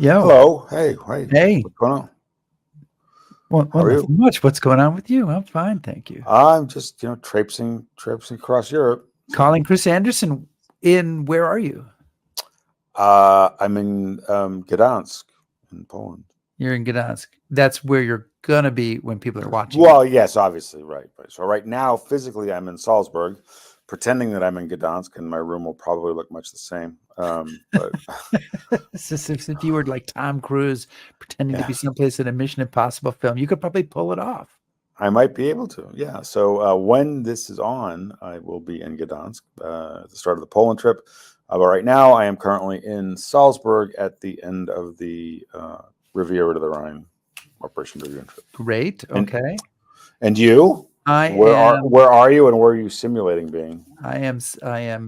Yo. Hello. Hey. Hey. What's going on? Well, How are you? nothing much. What's going on with you? I'm fine, thank you. I'm just, traipsing across Europe. Calling Chris Anderson in. Where are you? I'm in Gdansk in Poland. You're in Gdansk. That's where you're gonna be when people are watching. Well, yes, obviously, right. So right now, physically, I'm in Salzburg, pretending that I'm in Gdansk, and my room will probably look much the same. But It's as if you were like Tom Cruise pretending to Yeah. be someplace in a Mission Impossible film. You could probably pull it off. I might be able to. Yeah. So when this is on, I will be in Gdansk at the start of the Poland trip. But right now, I am currently in Salzburg at the end of the Riviera to the Rhine Operation Riviera trip. Great. Okay. And you? Where are you, and where are you simulating being? I am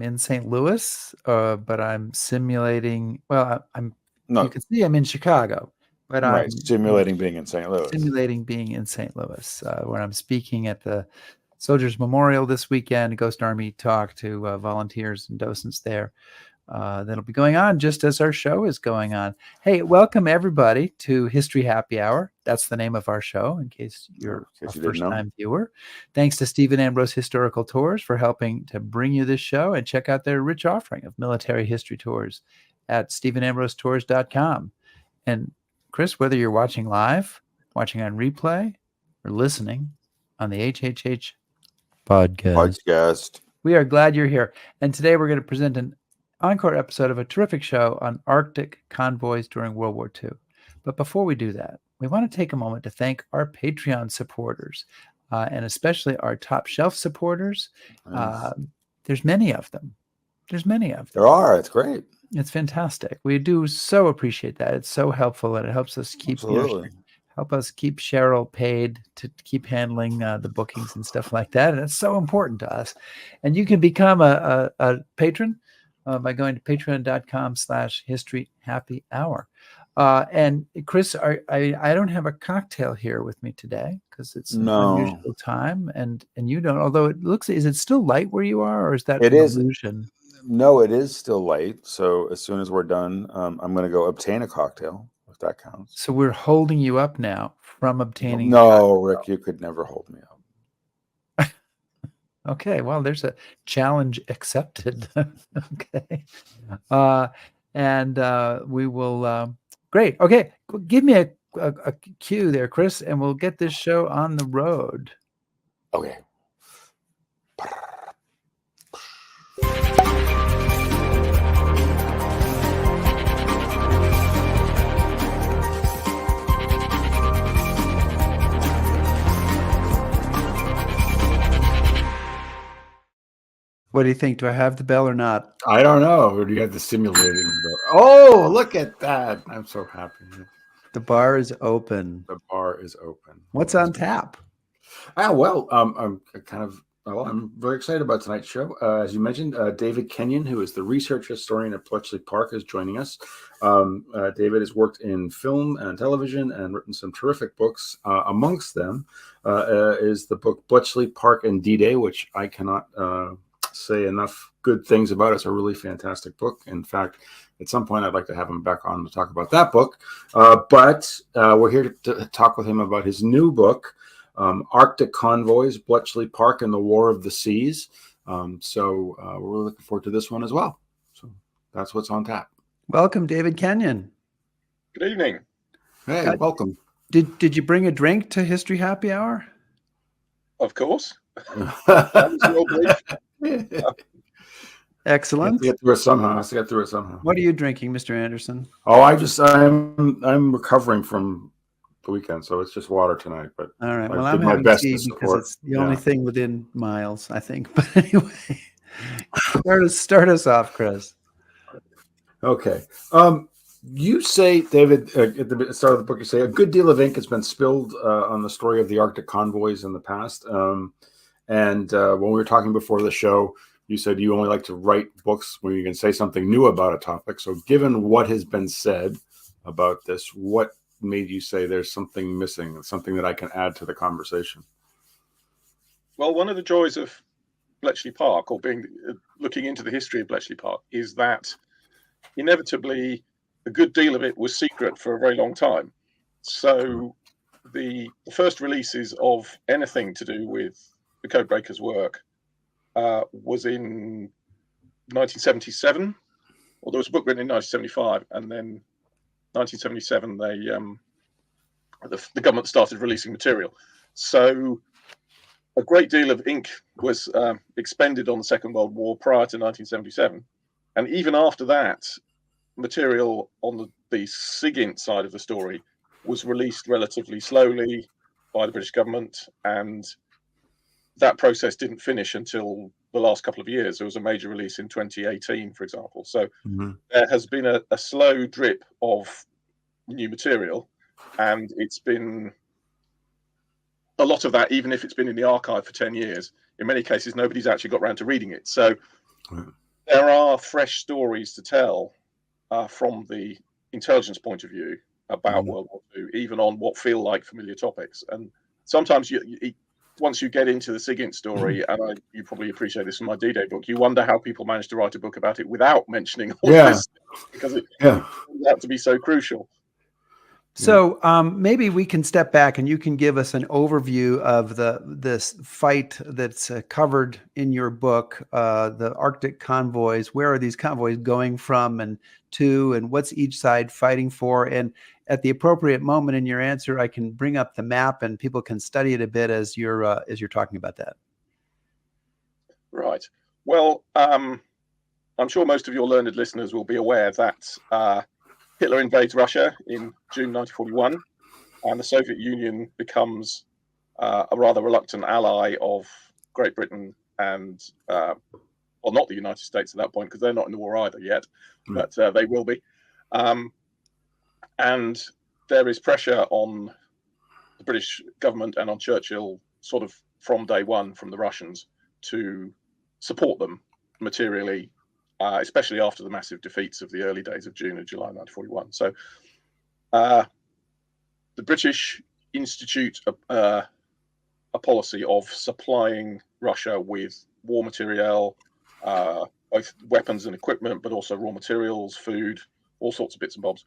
in St. Louis, but I'm simulating. Well, you can see I'm in Chicago, but right, I'm simulating being in St. Louis. Simulating being in St. Louis, where I'm speaking at the Soldiers Memorial this weekend. Ghost Army talk to volunteers and docents there. That'll be going on just as our show is going on. Hey, welcome everybody to History Happy Hour. That's the name of our show, in case you're a first-time viewer. Thanks to Stephen Ambrose Historical Tours for helping to bring you this show, and check out their rich offering of military history tours at stephenambrosetours.com. And Chris, whether you're watching live, watching on replay, or listening on the HHH podcast, we are glad you're here. And today we're going to present an encore episode of a terrific show on Arctic convoys during World War II. But before we do that, we want to take a moment to thank our Patreon supporters, and especially our top shelf supporters. There's many of them. There are. It's great. It's fantastic. We do so appreciate that. It's so helpful, and it helps us keep help us keep Cheryl paid to keep handling the bookings and stuff like that. And it's so important to us. And you can become a patron by going to patreon.com/historyhappyhour. And Chris, I don't have a cocktail here with me today because it's an unusual time, and you don't. Although is it still light where you are, or is that an illusion? No, it is still light. So as soon as we're done, I'm going to go obtain a cocktail, if that counts. So we're holding you up now from obtaining. No, Rick, you could never hold me up. Okay, well, there's a challenge accepted. Okay. And we will, great. Okay, give me a cue there, Chris, and we'll get this show on the road. Okay. What do you think? Do I have the bell or not? I don't know. Or do you have the simulating bell? Oh, look at that. I'm so happy. The bar is open. The bar is open. What's on tap? Well, I'm very excited about tonight's show. As you mentioned, David Kenyon, who is the research historian at Bletchley Park, is joining us. David has worked in film and television and written some terrific books. Amongst them is the book Bletchley Park and D-Day, which I cannot say enough good things about. It's a really fantastic book. In fact, at some point, I'd like to have him back on to talk about that book. But we're here to talk with him about his new book, Arctic Convoys, Bletchley Park and the War of the Seas. So we're really looking forward to this one as well. So that's what's on tap. Welcome, David Kenyon. Good evening. Hey, welcome. Did you bring a drink to History Happy Hour? Of course. That was your brief. Excellent. Let's get through it somehow. What are you drinking, Mr. Anderson? Oh, I'm recovering from the weekend, so it's just water tonight. But all right, well, I'm having tea because it's the only thing within miles, I think. But anyway, start us off, Chris. Okay. You say, David, at the start of the book, you say a good deal of ink has been spilled on the story of the Arctic convoys in the past. And when we were talking before the show, you said you only like to write books when you can say something new about a topic. So given what has been said about this, what made you say there's something missing, something that I can add to the conversation? Well, one of the joys of Bletchley Park, or looking into the history of Bletchley Park, is that inevitably a good deal of it was secret for a very long time. So the first releases of anything to do with the Codebreakers' work was in 1977. Well, there was a book written in 1975, and then 1977 the government started releasing material. So a great deal of ink was expended on the Second World War prior to 1977, and even after that, material on the SIGINT side of the story was released relatively slowly by the British government, and that process didn't finish until the last couple of years. There was a major release in 2018, for example. So there has been a slow drip of new material, and it's been a lot of that, even if it's been in the archive for 10 years, in many cases, nobody's actually got around to reading it. So there are fresh stories to tell from the intelligence point of view about World War II, even on what feel like familiar topics. And sometimes once you get into the SIGINT story, and you probably appreciate this from my D-Day book, you wonder how people managed to write a book about it without mentioning all this, because it turns out to be so crucial. So maybe we can step back and you can give us an overview of this fight that's covered in your book, the Arctic Convoys. Where are these convoys going from and to, and what's each side fighting for? And at the appropriate moment in your answer, I can bring up the map and people can study it a bit as you're talking about that. Right. Well, I'm sure most of your learned listeners will be aware that Hitler invades Russia in June 1941, and the Soviet Union becomes a rather reluctant ally of Great Britain and, well, not the United States at that point, because they're not in the war either yet, but they will be. And there is pressure on the British government and on Churchill sort of from day one from the Russians to support them materially, especially after the massive defeats of the early days of June and July 1941. So the British institute a policy of supplying Russia with war material, both weapons and equipment, but also raw materials, food, all sorts of bits and bobs.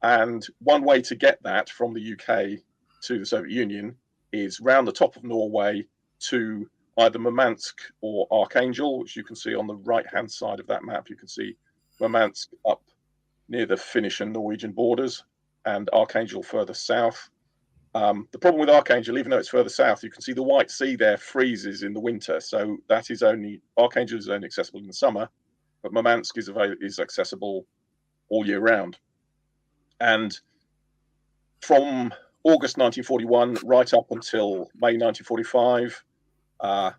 And one way to get that from the UK to the Soviet Union is round the top of Norway to either Murmansk or Archangel, which you can see on the right-hand side of that map. You can see Murmansk up near the Finnish and Norwegian borders, and Archangel further south. The problem with Archangel, even though it's further south, you can see the White Sea there freezes in the winter. So that is Archangel is only accessible in the summer, but Murmansk is accessible all year round. And from August 1941 right up until May 1945, the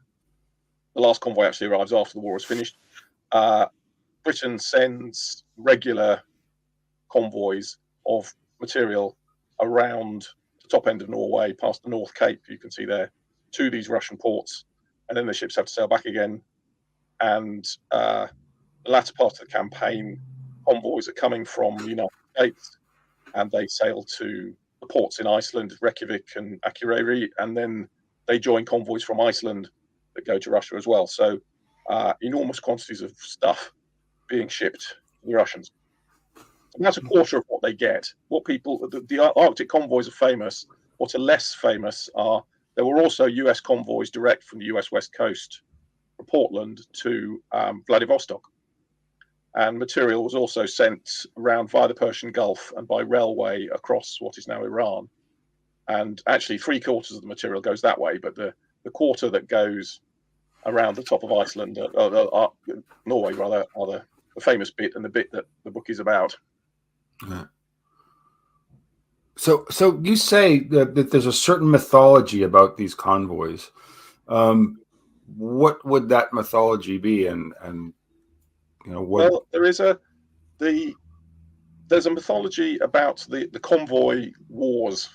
last convoy actually arrives after the war is finished. Britain sends regular convoys of material around the top end of Norway, past the North Cape, you can see there, to these Russian ports. And then the ships have to sail back again. And the latter part of the campaign, convoys are coming from the United States, and they sail to the ports in Iceland, Reykjavik and Akureyri, and then they join convoys from Iceland that go to Russia as well. So enormous quantities of stuff being shipped to the Russians. And that's a quarter of what they get. What the Arctic convoys are famous. What are less famous are there were also US convoys direct from the US West Coast from Portland to Vladivostok. And material was also sent around via the Persian Gulf and by railway across what is now Iran. And actually 3/4 of the material goes that way, but the quarter that goes around the top of Iceland, Norway rather, are the famous bit and the bit that the book is about. Yeah. So you say that there's a certain mythology about these convoys. What would that mythology be, and you know what? Well, there's a mythology about the convoy wars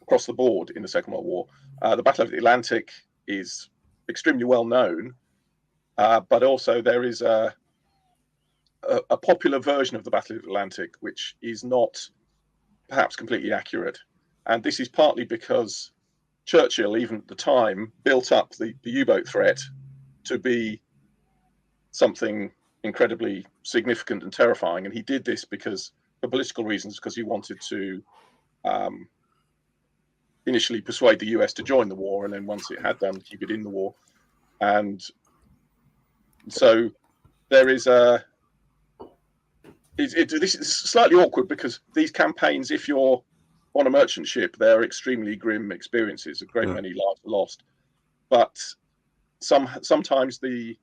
across the board in the Second World War. The Battle of the Atlantic is extremely well known, but also there is a popular version of the Battle of the Atlantic which is not perhaps completely accurate. And this is partly because Churchill, even at the time, built up the U-boat threat to be something incredibly significant and terrifying. And he did this because for political reasons, because he wanted to initially persuade the US to join the war, and then once it had done, keep it in the war. And so there is this is slightly awkward, because these campaigns, if you're on a merchant ship, they're extremely grim experiences. A great many lives are lost, but sometimes the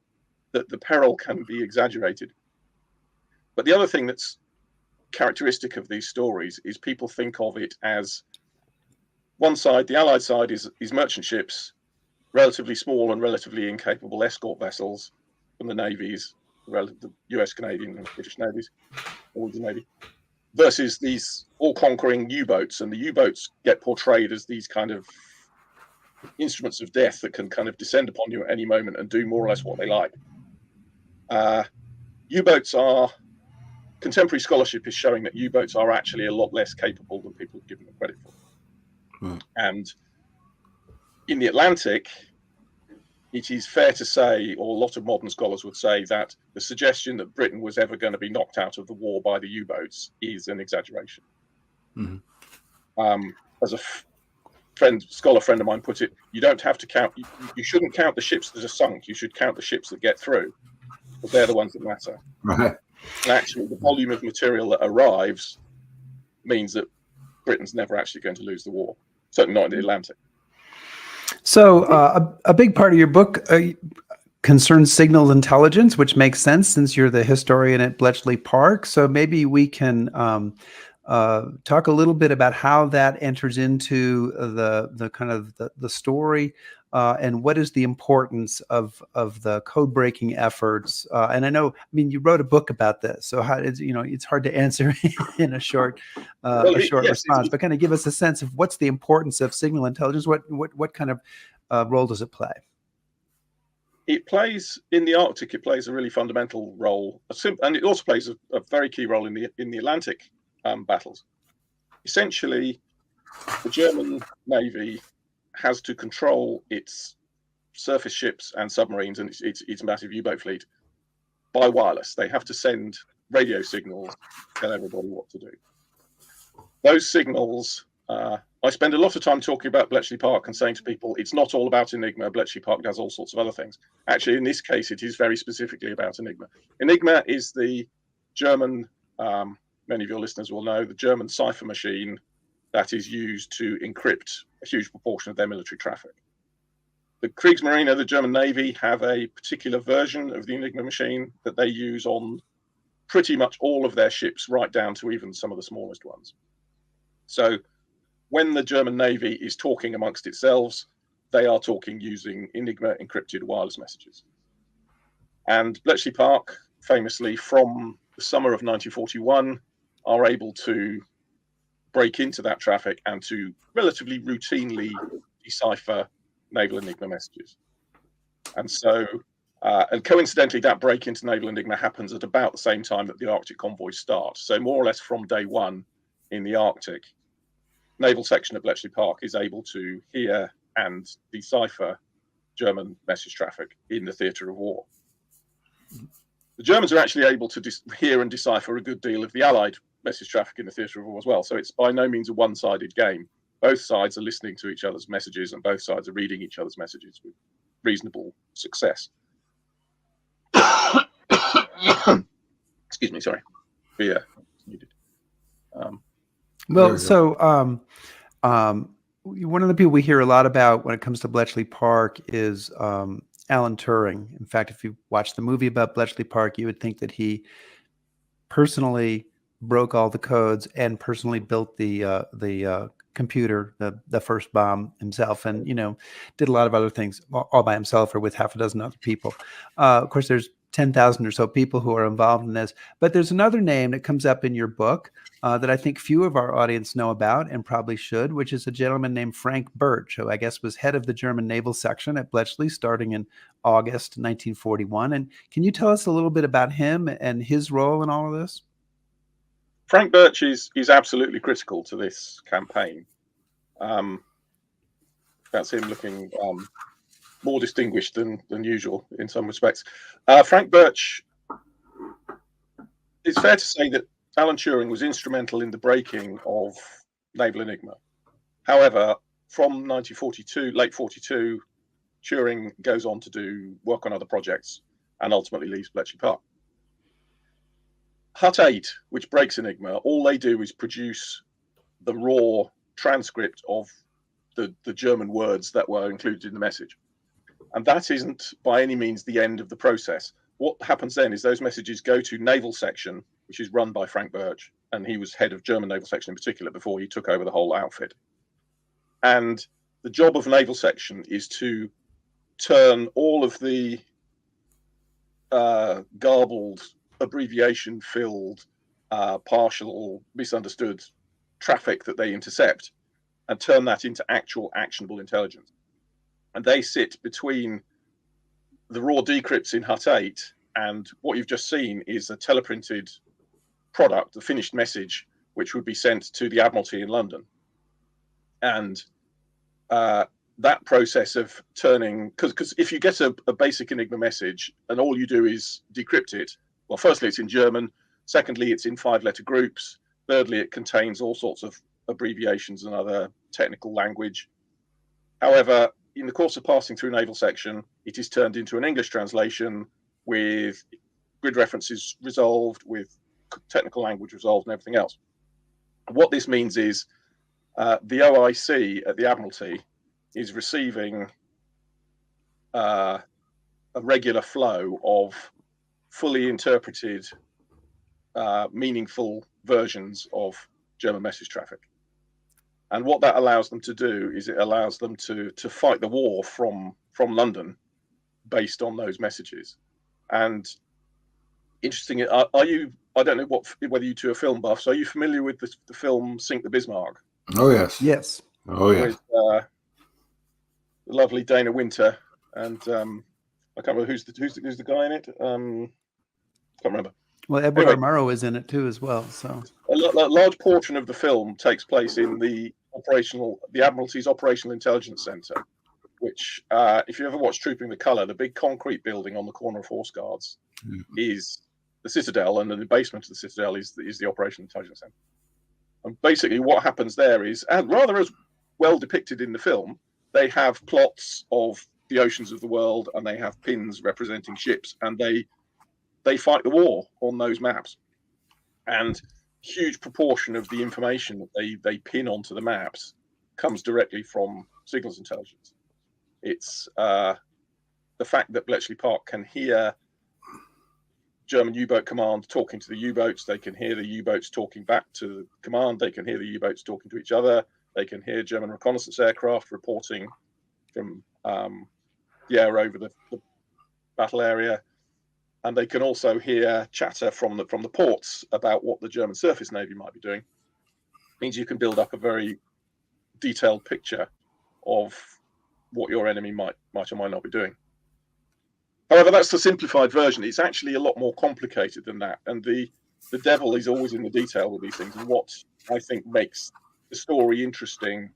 peril can be exaggerated. But the other thing that's characteristic of these stories is people think of it as one side, the Allied side, is merchant ships, relatively small and relatively incapable escort vessels from the navies, the US, Canadian, and British navies, all the navy, versus these all-conquering U-boats. And the U-boats get portrayed as these kind of instruments of death that can kind of descend upon you at any moment and do more or less what they like. U-boats are, contemporary scholarship is showing that U-boats are actually a lot less capable than people have given them credit for. And in the Atlantic, it is fair to say, or a lot of modern scholars would say, that the suggestion that Britain was ever going to be knocked out of the war by the U-boats is an exaggeration. As a scholar friend of mine put it, you don't have to count, you shouldn't count the ships that are sunk, you should count the ships that get through, because they're the ones that matter. Right. And actually, the volume of material that arrives means that Britain's never actually going to lose the war, certainly not in the Atlantic. So a big part of your book concerns signal intelligence, which makes sense since you're the historian at Bletchley Park. So maybe we can talk a little bit about how that enters into the kind of the story, and what is the importance of the code breaking efforts. And I know, I mean, you wrote a book about this, so how is, it's hard to answer in a short response, but kind of give us a sense of what's the importance of signal intelligence. What kind of role does it play? It plays in the Arctic. It plays a really fundamental role, and it also plays a very key role in the Atlantic battles. Essentially, the German Navy has to control its surface ships and submarines and its massive U-boat fleet by wireless. They have to send radio signals to tell everybody what to do. Those signals, I spend a lot of time talking about Bletchley Park and saying to people, it's not all about Enigma. Bletchley Park does all sorts of other things. Actually, in this case, it is very specifically about Enigma. Enigma is the German, many of your listeners will know, the German cipher machine that is used to encrypt a huge proportion of their military traffic. The Kriegsmarine, the German Navy, have a particular version of the Enigma machine that they use on pretty much all of their ships, right down to even some of the smallest ones. So when the German Navy is talking amongst itself, they are talking using Enigma encrypted wireless messages. And Bletchley Park, famously from the summer of 1941, are able to break into that traffic and to relatively routinely decipher naval Enigma messages. And so, and coincidentally, that break into naval Enigma happens at about the same time that the Arctic Convoys start. So more or less from day one in the Arctic, naval section of Bletchley Park is able to hear and decipher German message traffic in the theatre of war. The Germans are actually able to hear and decipher a good deal of the Allied message traffic in the theatre of war as well. So it's by no means a one-sided game. Both sides are listening to each other's messages and both sides are reading each other's messages with reasonable success. Excuse me, sorry. Beer needed. Well, so one of the people we hear a lot about when it comes to Bletchley Park is Alan Turing. In fact, if you watch the movie about Bletchley Park, you would think that he personally broke all the codes and personally built the computer, the first bomb himself, and did a lot of other things all by himself or with half a dozen other people. Of course, there's 10,000 or so people who are involved in this, but there's another name that comes up in your book that I think few of our audience know about and probably should, which is a gentleman named Frank Birch, who I guess was head of the German naval section at Bletchley starting in August 1941. And can you tell us a little bit about him and his role in all of this? Frank Birch is absolutely critical to this campaign. That's him looking more distinguished than usual in some respects. Frank Birch, it's fair to say that Alan Turing was instrumental in the breaking of Naval Enigma. However, from 1942, late 42, Turing goes on to do work on other projects and ultimately leaves Bletchley Park. Hut 8, which breaks Enigma, all they do is produce the raw transcript of the German words that were included in the message. And that isn't by any means the end of the process. What happens then is those messages go to Naval Section, which is run by Frank Birch, and he was head of German Naval Section in particular before he took over the whole outfit. And the job of Naval Section is to turn all of the garbled, abbreviation-filled, partial, misunderstood traffic that they intercept and turn that into actual actionable intelligence. And they sit between the raw decrypts in Hut 8 and what you've just seen is a teleprinted product, the finished message, which would be sent to the Admiralty in London. And that process of turning, because if you get a basic Enigma message and all you do is decrypt it, well, firstly, it's in German. Secondly, it's in 5-letter groups. Thirdly, it contains all sorts of abbreviations and other technical language. However, in the course of passing through Naval Section, it is turned into an English translation with grid references resolved, with technical language resolved, and everything else. What this means is the OIC at the Admiralty is receiving a regular flow of fully interpreted, meaningful versions of German message traffic. And what that allows them to do is it allows them to fight the war from London based on those messages. And interesting, are you, I don't know whether you two are film buffs, are you familiar with the film Sink the Bismarck? Oh, yes. Yes. Oh, yeah. With the lovely Dana Winter and I can't remember who's the guy in it. Can't remember. Well, Edward Anyway. Murrow is in it too, as well. So A large portion of the film takes place in the Admiralty's Operational Intelligence Centre, which, if you ever watched Trooping the Colour, the big concrete building on the corner of Horse Guards is the Citadel, and in the basement of the Citadel is the Operational Intelligence Centre. And basically, what happens there is, and rather as well depicted in the film, they have plots of the oceans of the world, and they have pins representing ships, and they fight the war on those maps. And huge proportion of the information that they pin onto the maps comes directly from signals intelligence. It's the fact that Bletchley Park can hear German U-boat command talking to the U-boats. They can hear the U-boats talking back to command. They can hear the U-boats talking to each other. They can hear German reconnaissance aircraft reporting from the air over the battle area. And they can also hear chatter from the ports about what the German surface navy might be doing. It means you can build up a very detailed picture of what your enemy might or might not be doing. However, that's the simplified version. It's actually a lot more complicated than that. And the devil is always in the detail with these things. And what I think makes the story interesting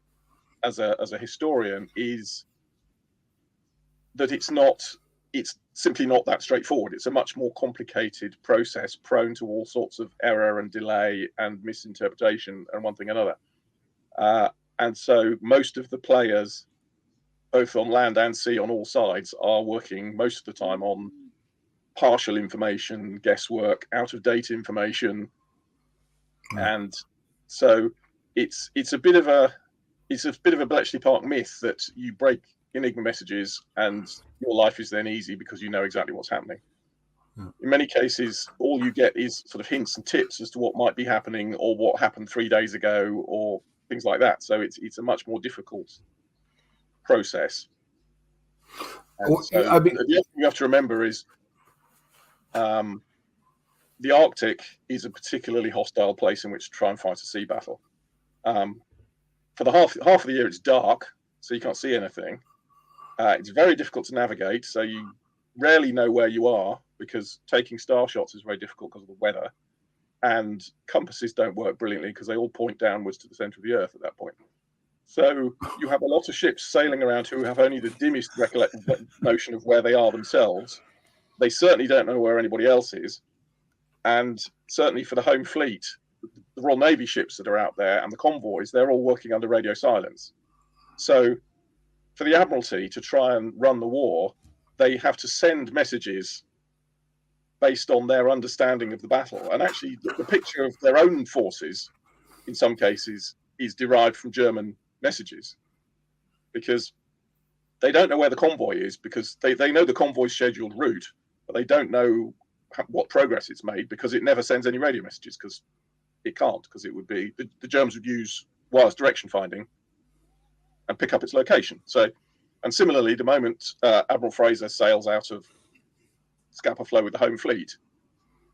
as a historian is that it's simply not that straightforward. It's a much more complicated process, prone to all sorts of error and delay and misinterpretation and one thing another. And so most of the players, both on land and sea on all sides, are working most of the time on partial information, guesswork, out-of-date information. And so it's a bit of a Bletchley Park myth that you break Enigma messages and your life is then easy because you know exactly what's happening. In many cases, all you get is sort of hints and tips as to what might be happening or what happened 3 days ago or things like that. So it's a much more difficult process. And so the other thing you have to remember is the Arctic is a particularly hostile place in which to try and fight a sea battle. For the half of the year, it's dark, so you can't see anything. It's very difficult to navigate, so you rarely know where you are because taking star shots is very difficult because of the weather. And compasses don't work brilliantly because they all point downwards to the center of the Earth at that point. So you have a lot of ships sailing around who have only the dimmest notion of where they are themselves. They certainly don't know where anybody else is. And certainly for the home fleet, the Royal Navy ships that are out there and the convoys, they're all working under radio silence. So for the Admiralty to try and run the war, they have to send messages based on their understanding of the battle. And actually, the picture of their own forces, in some cases, is derived from German messages, because they don't know where the convoy is, because they know the convoy's scheduled route, but they don't know what progress it's made, because it never sends any radio messages, because it can't, because it would be, the Germans would use wireless direction finding and pick up its location. So, and similarly, the moment Admiral Fraser sails out of Scapa Flow with the home fleet,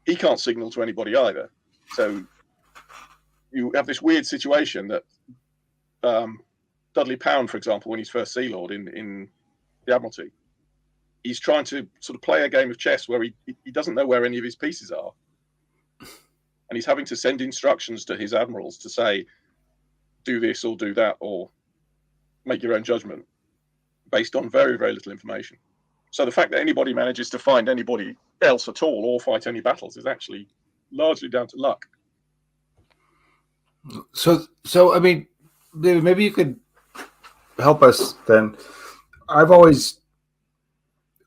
he can't signal to anybody either. So you have this weird situation that Dudley Pound, for example, when he's first Sea Lord in the Admiralty, he's trying to sort of play a game of chess where he doesn't know where any of his pieces are. And he's having to send instructions to his admirals to say, do this or do that, or make your own judgment based on very, very little information. So the fact that anybody manages to find anybody else at all or fight any battles is actually largely down to luck. So I mean, David, maybe you could help us then.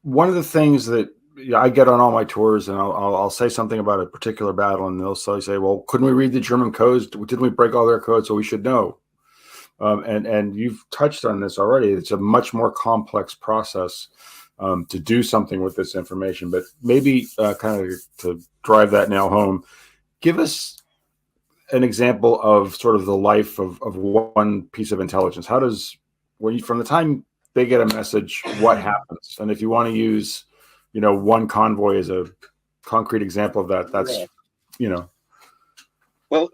One of the things that I get on all my tours, and I'll say something about a particular battle, and they'll say, well, couldn't we read the German codes? Didn't we break all their codes? So we should know. And you've touched on this already. It's a much more complex process to do something with this information. But maybe kind of to drive that nail home, give us an example of sort of the life of one piece of intelligence. How does, from the time they get a message, what happens? And if you want to use, one convoy as a concrete example of that, that's, Well,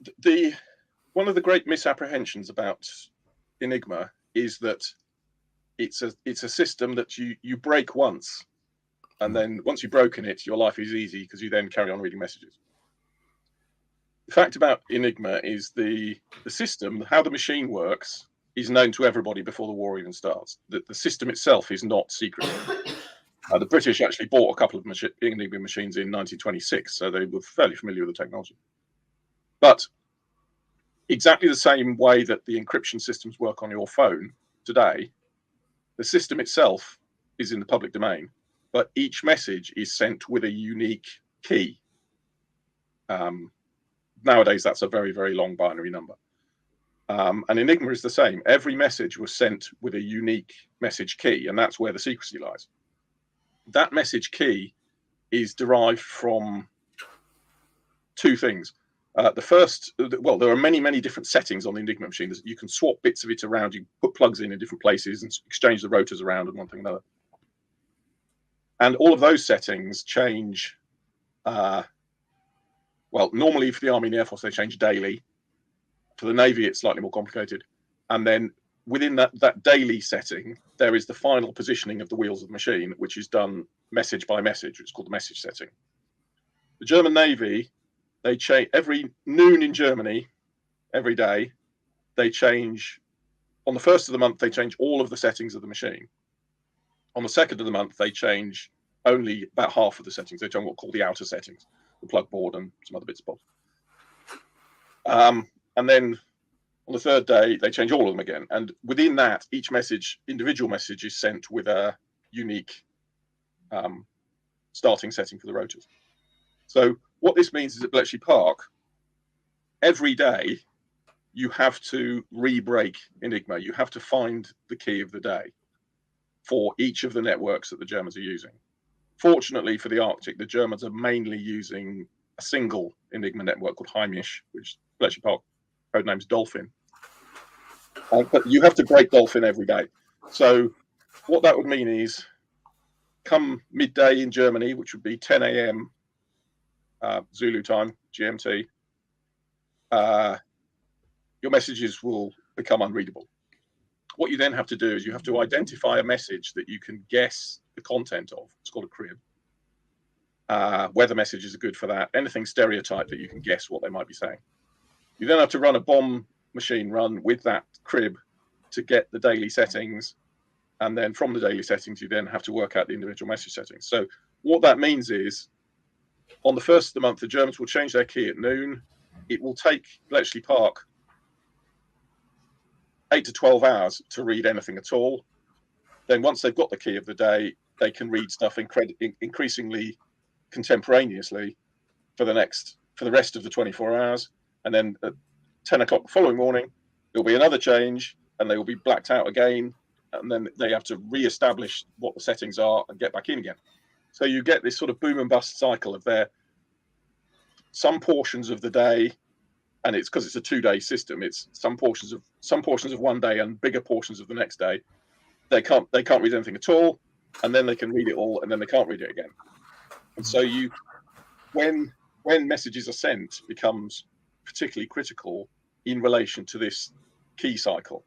one of the great misapprehensions about Enigma is that it's a system that you break once, and then once you've broken it, your life is easy because you then carry on reading messages. The fact about Enigma is the system, how the machine works, is known to everybody before the war even starts. The system itself is not secret. The British actually bought a couple of Enigma machines in 1926, so they were fairly familiar with the technology. But exactly the same way that the encryption systems work on your phone today, the system itself is in the public domain, but each message is sent with a unique key. Nowadays, that's a very, very long binary number. And Enigma is the same. Every message was sent with a unique message key, and that's where the secrecy lies. That message key is derived from two things. The first, well, there are many, many different settings on the Enigma machine. You can swap bits of it around. You put plugs in different places and exchange the rotors around and one thing another. And all of those settings change. Well, normally for the Army and the Air Force, they change daily. For the Navy, it's slightly more complicated. And then within that daily setting, there is the final positioning of the wheels of the machine, which is done message by message. It's called the message setting. The German Navy, they change every noon in Germany, every day. They change, on the first of the month, they change all of the settings of the machine. On the second of the month, they change only about half of the settings. They change what called the outer settings, the plug board and some other bits and bobs. And then on the third day, they change all of them again. And within that, each message, individual message, is sent with a unique starting setting for the rotors. So what this means is at Bletchley Park, every day you have to re-break Enigma. You have to find the key of the day for each of the networks that the Germans are using. Fortunately for the Arctic, the Germans are mainly using a single Enigma network called Heimisch, which Bletchley Park code name's Dolphin. But you have to break Dolphin every day. So what that would mean is, come midday in Germany, which would be 10 a.m. Zulu time, GMT, your messages will become unreadable. What you then have to do is you have to identify a message that you can guess the content of. It's called a crib. Weather messages are good for that. Anything stereotyped that you can guess what they might be saying. You then have to run a bomb machine run with that crib to get the daily settings. And then from the daily settings, you then have to work out the individual message settings. So what that means is On the 1st of the month, the Germans will change their key at noon. It will take Bletchley Park 8 to 12 hours to read anything at all. Then once they've got the key of the day, they can read stuff increasingly contemporaneously for the rest of the 24 hours. And then at 10 o'clock the following morning, there'll be another change and they will be blacked out again. And then they have to re-establish what the settings are and get back in again. So you get this sort of boom and bust cycle of some portions of the day, and it's because it's a 2-day system. It's some portions of one day and bigger portions of the next day. They can't read anything at all, and then they can read it all, and then they can't read it again. And so when messages are sent, becomes particularly critical in relation to this key cycle,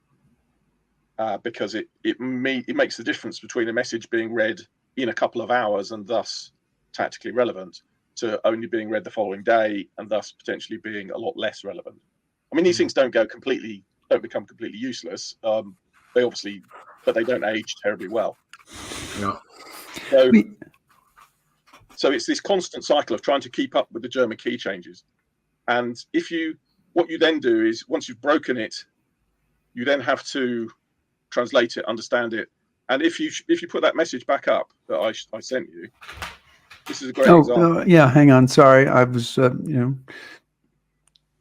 because it makes the difference between a message being read in a couple of hours and thus tactically relevant to only being read the following day and thus potentially being a lot less relevant. I mean, these things don't become completely useless. They obviously, but they don't age terribly well. No. So it's this constant cycle of trying to keep up with the German key changes. And what you then do is, once you've broken it, you then have to translate it, understand it. And if you put that message back up that I sent you, this is a great example. Yeah, hang on. Sorry, I was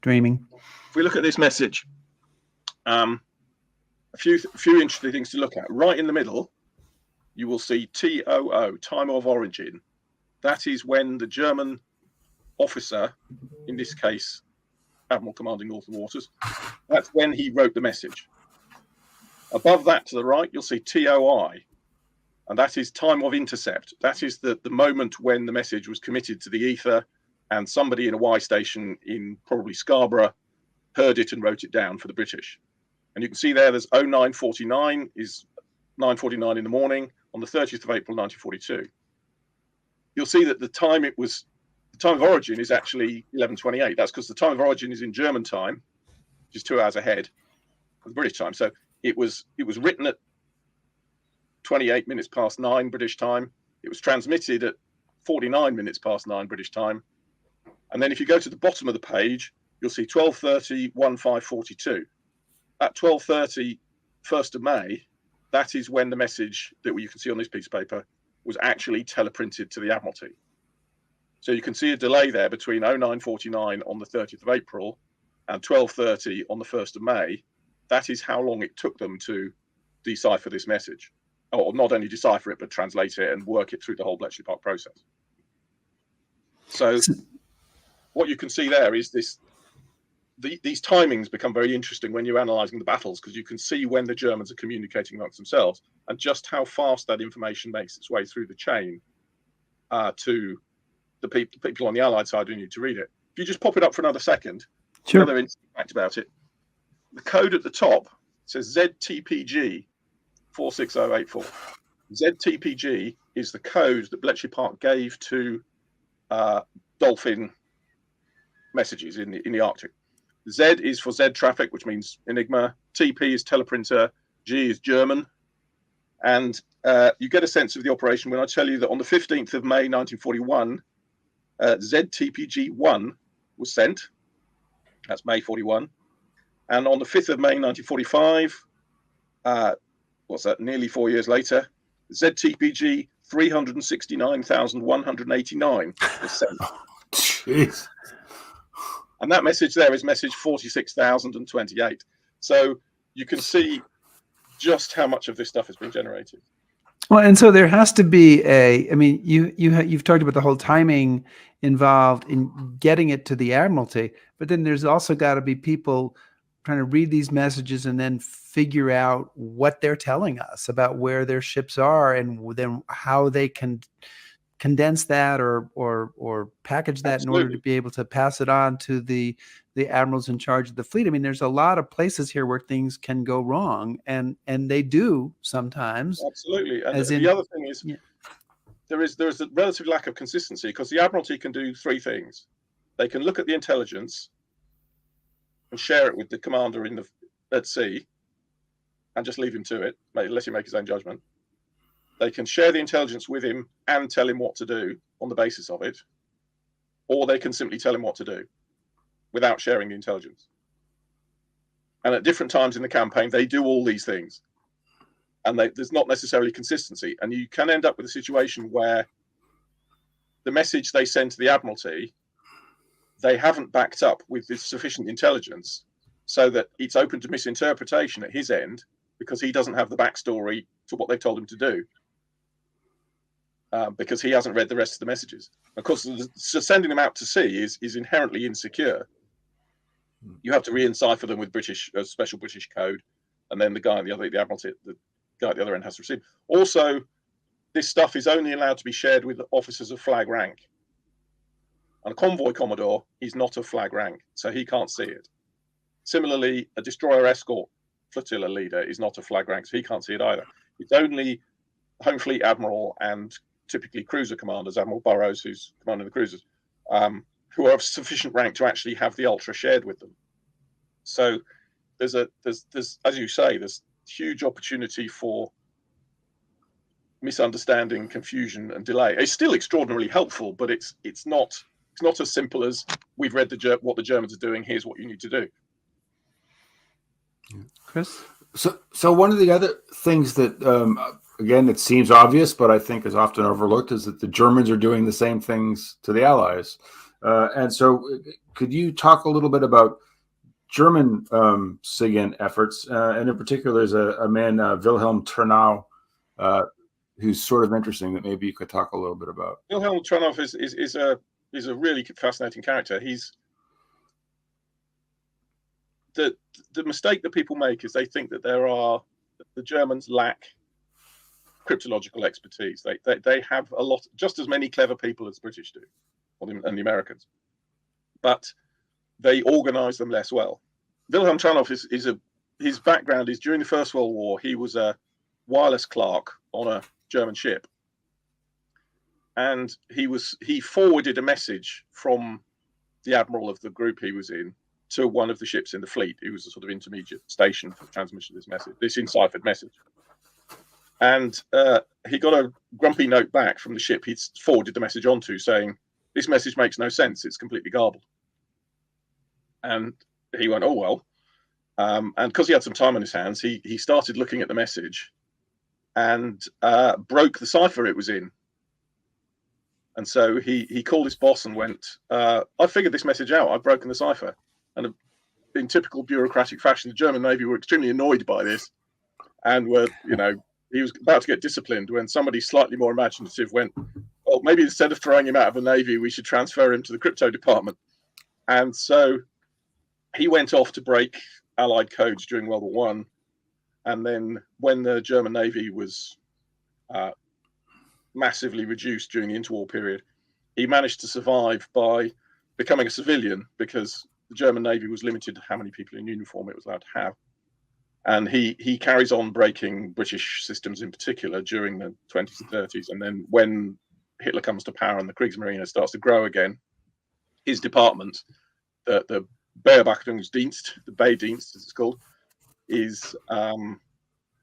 dreaming. If we look at this message, a few interesting things to look at. Right in the middle, you will see TOO, time of origin. That is when the German officer, in this case, Admiral Commanding Northern Waters, that's when he wrote the message. Above that to the right, you'll see TOI, and that is time of intercept. That is the moment when the message was committed to the ether, and somebody in a Y station in probably Scarborough heard it and wrote it down for the British. And you can see there's 0949 is 9:49 in the morning on the 30th of April 1942. You'll see that the time of origin is actually 11:28. That's because the time of origin is in German time, which is 2 hours ahead of the British time. So it was written at 28 minutes past 9 British time. It was transmitted at 49 minutes past 9 British time. And then if you go to the bottom of the page, you'll see 12:30, 1542. At 12:30, 1st of May, that is when the message that you can see on this piece of paper was actually teleprinted to the Admiralty. So you can see a delay there between 0949 on the 30th of April and 12:30 on the 1st of May. That is how long it took them to decipher this message. Or not only decipher it, but translate it and work it through the whole Bletchley Park process. So what you can see there is these timings become very interesting when you're analysing the battles, because you can see when the Germans are communicating amongst themselves and just how fast that information makes its way through the chain to the people on the Allied side who need to read it. If you just pop it up for another second, Sure. Another interesting fact about it. The code at the top says ZTPG 46084. ZTPG is the code that Bletchley Park gave to dolphin messages in the Arctic. Z is for Z traffic, which means Enigma. TP is teleprinter. G is German. And you get a sense of the operation when I tell you that on the 15th of May 1941, ZTPG-1 was sent. That's May 41. And on the 5th of May 1945, what's that, nearly 4 years later, ZTPG 369,189 was sent. Jeez. And that message there is message 46,028. So you can see just how much of this stuff has been generated. Well, and so there has to be you've talked about the whole timing involved in getting it to the Admiralty, but then there's also got to be people trying to read these messages and then figure out what they're telling us about where their ships are, and then how they can condense that or package that Absolutely. in order to be able to pass it on to the admirals in charge of the fleet. I mean, there's a lot of places here where things can go wrong, and they do sometimes. Absolutely. And the other thing is, there's a relative lack of consistency, because the Admiralty can do three things. They can look at the intelligence and share it with the commander at sea and just leave him to it, let him make his own judgment. They can share the intelligence with him and tell him what to do on the basis of it. or they can simply tell him what to do without sharing the intelligence. And at different times in the campaign, they do all these things. And there's not necessarily consistency. And you can end up with a situation where the message they send to the Admiralty, they haven't backed up with sufficient intelligence so that it's open to misinterpretation at his end because he doesn't have the backstory to what they've told him to do. Because he hasn't read the rest of the messages. Of course, sending them out to sea is inherently insecure. You have to re-encipher them with special British code, and then the guy at the Admiralty, the guy at the other end has to receive. Also, this stuff is only allowed to be shared with officers of flag rank. And a convoy commodore is not of flag rank, so he can't see it. Similarly, a destroyer escort flotilla leader is not of flag rank, so he can't see it either. It's only Home Fleet Admiral and typically cruiser commanders, Admiral Burrows, who's commanding the cruisers, who are of sufficient rank to actually have the ultra shared with them. So there's as you say, there's huge opportunity for misunderstanding, confusion, and delay. It's still extraordinarily helpful, but it's not as simple as we've read what the Germans are doing. Here's what you need to do. Chris? So one of the other things that, again, it seems obvious, but I think is often overlooked, is that the Germans are doing the same things to the Allies. And so could you talk a little bit about German SIGINT efforts? And in particular, there's a man, Wilhelm Turnau, who's sort of interesting that maybe you could talk a little bit about. Wilhelm Turnau is a really fascinating character. He's the mistake that people make is they think that the Germans lack cryptological expertise. They have a lot, just as many clever people as the British do, and the Americans, but they organize them less well. Wilhelm Turnau his background is during the First World War. He was a wireless clerk on a German ship, and he forwarded a message from the admiral of the group he was in to one of the ships in the fleet. He was a sort of intermediate station for the transmission of this message, this enciphered message. And he got a grumpy note back from the ship he'd forwarded the message onto, saying, "This message makes no sense. It's completely garbled." And he went, "Oh, well." And because he had some time on his hands, he started looking at the message and broke the cipher it was in. And so he called his boss and went, "I figured this message out. I've broken the cipher." And in typical bureaucratic fashion, the German Navy were extremely annoyed by this and were, he was about to get disciplined when somebody slightly more imaginative went, "Well, maybe instead of throwing him out of the Navy, we should transfer him to the crypto department." And so he went off to break Allied codes during World War I. And then when the German Navy was massively reduced during the interwar period, he managed to survive by becoming a civilian because the German Navy was limited to how many people in uniform it was allowed to have. And he carries on breaking British systems in particular during the 20s and 30s. And then when Hitler comes to power and the Kriegsmarine starts to grow again, his department, the Beobachtungsdienst, the Beihdienst as it's called,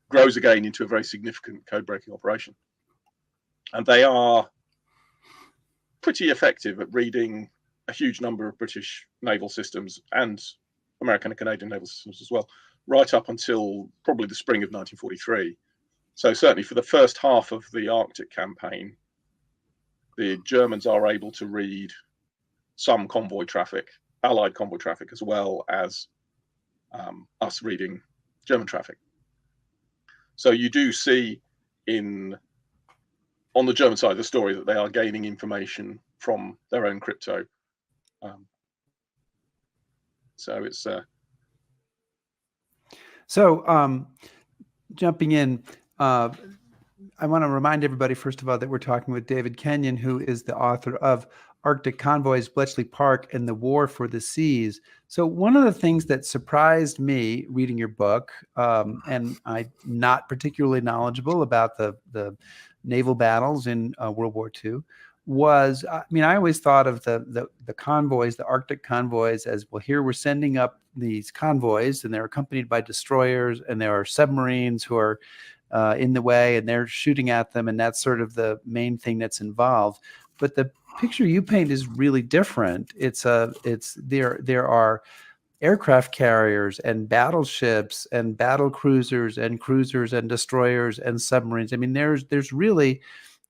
grows again into a very significant code-breaking operation. And they are pretty effective at reading a huge number of British naval systems and American and Canadian naval systems as well, right up until probably the spring of 1943. So certainly for the first half of the Arctic campaign, the Germans are able to read some convoy traffic, Allied convoy traffic, as well as us reading German traffic. So you do see on the German side of the story that they are gaining information from their own crypto. So it's jumping in, I want to remind everybody, first of all, that we're talking with David Kenyon, who is the author of Arctic Convoys, Bletchley Park, and the War for the Seas. So one of the things that surprised me reading your book, and I'm not particularly knowledgeable about the naval battles in World War II, was, I always thought of the convoys, the Arctic convoys, as, well, here we're sending up these convoys and they're accompanied by destroyers and there are submarines who are in the way and they're shooting at them, and that's sort of the main thing that's involved. But the picture you paint is really different. There are aircraft carriers and battleships and battle cruisers and destroyers and submarines. I mean, there's really,